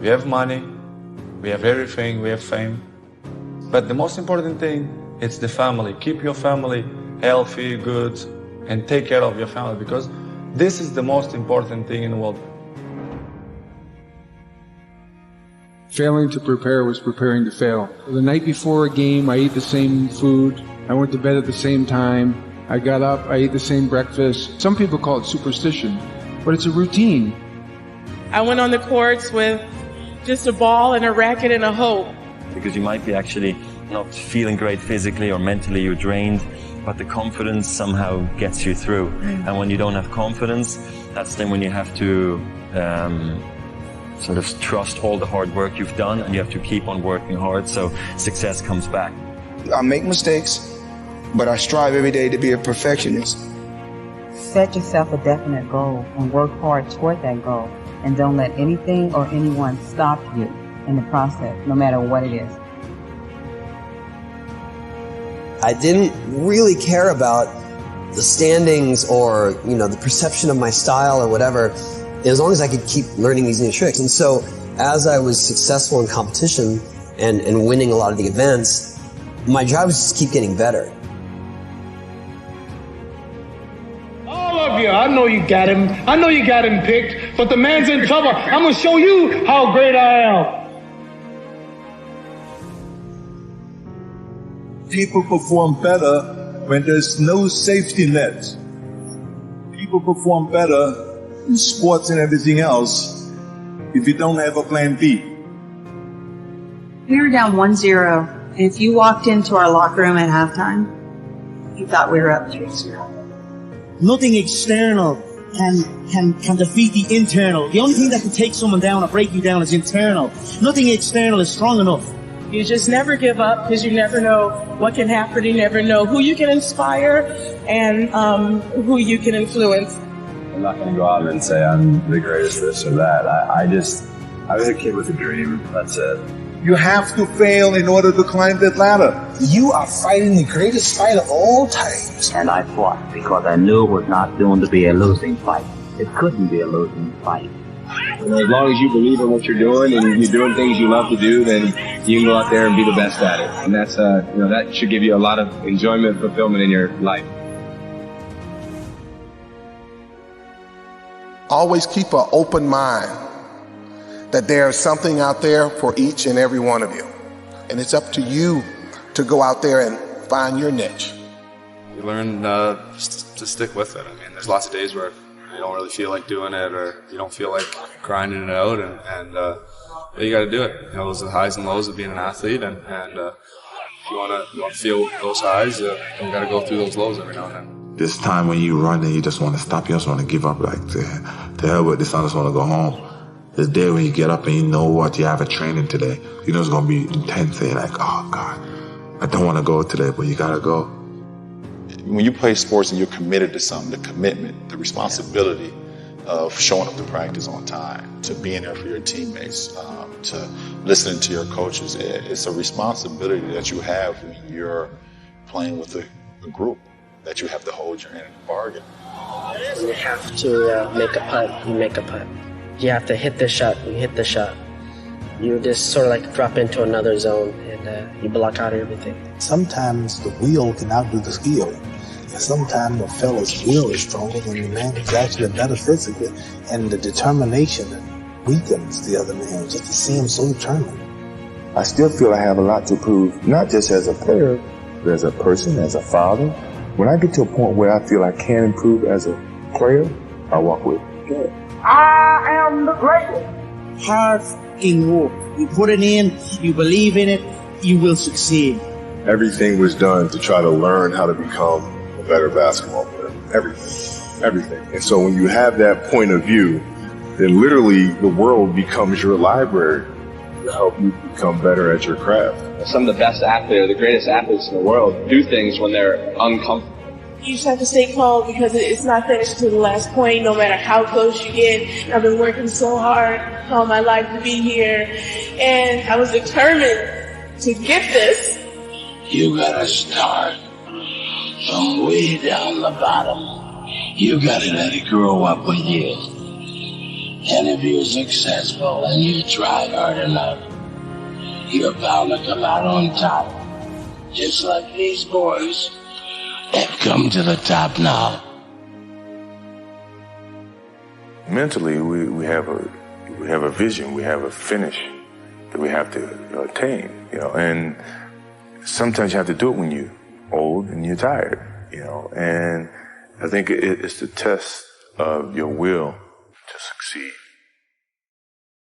We have money, we have everything, we have fame. But the most important thing, it's the family. Keep your family healthy, good, and take care of your family, because this is the most important thing in the world. Failing to prepare was preparing to fail. The night before a game, I ate the same food. I went to bed at the same time. I got up, I ate the same breakfast. Some people call it superstition, but it's a routine. I went on the courts with just a ball and a racket and a hope. Because you might be actually not feeling great physically or mentally, you're drained, but the confidence somehow gets you through. And when you don't have confidence, that's then when you have to sort of trust all the hard work you've done, and you have to keep on working hard so success comes back. I make mistakes, but I strive every day to be a perfectionist. Set yourself a definite goal and work hard toward that goal, and don't let anything or anyone stop you in the process, no matter what it is. I didn't really care about the standings or, the perception of my style or whatever, as long as I could keep learning these new tricks. And so as I was successful in competition and winning a lot of the events, my job was just keep getting better. All of you, I know you got him. I know you got him picked, but the man's in trouble. I'm going to show you how great I am. People perform better when there's no safety net. People perform better in sports and everything else if you don't have a plan B. We were down 1-0, and if you walked into our locker room at halftime, you thought we were up 3-0. Nothing external can defeat the internal. The only thing that can take someone down or break you down is internal. Nothing external is strong enough. You just never give up, because you never know what can happen. You never know who you can inspire and who you can influence. I'm not going to go out and say I'm the greatest this or that. I was a kid with a dream. That's it. You have to fail in order to climb that ladder. You are fighting the greatest fight of all times. And I fought because I knew it was not going to be a losing fight. It couldn't be a losing fight. As long as you believe in what you're doing and you're doing things you love to do, then you can go out there and be the best at it. And that's, that should give you a lot of enjoyment and fulfillment in your life. Always keep an open mind that there's something out there for each and every one of you. And it's up to you to go out there and find your niche. You learn to stick with it. I mean, there's lots of days where you don't really feel like doing it, or you don't feel like grinding it out, and you got to do it. Those are the highs and lows of being an athlete, and if you want to feel those highs, you got to go through those lows every now and then. This time when you run and you just want to stop, you just want to give up, like, to hell with this, I just want to go home. This day when you get up and you know what, you have a training today, you know it's going to be intense, and you're like, oh God, I don't want to go today, but you got to go. When you play sports and you're committed to something, the commitment, the responsibility of showing up to practice on time, to being there for your teammates, to listening to your coaches, it's a responsibility that you have when you're playing with a group, that you have to hold your end of the bargain. You have to make a putt, you make a putt. You have to hit the shot, you hit the shot. You just sort of like drop into another zone, and you block out everything. Sometimes the will can outdo the skill. And sometimes the fella's will is stronger than the man who's actually better physically. And the determination weakens the other man just to see him so determined. I still feel I have a lot to prove, not just as a player, but as a person, as a father. When I get to a point where I feel I can improve as a player, I walk with it. I am the greatest. Hard fucking work. You put it in, you believe in it, you will succeed. Everything was done to try to learn how to become a better basketball player. Everything. And so when you have that point of view, then literally the world becomes your library to help you become better at your craft. Some of the best athletes, or the greatest athletes in the world, do things when they're uncomfortable. You just have to stay calm, because it's not finished to the last point, no matter how close you get. I've been working so hard all my life to be here, and I was determined to get this. You gotta start from way down the bottom. You gotta let it grow up with you. And if you're successful and you try hard enough, you're bound to come out on top. Just like these boys that come to the top now. Mentally, we have a vision, we have a finish that we have to attain, and sometimes you have to do it when you're old and you're tired, and I think it's the test of your will to succeed.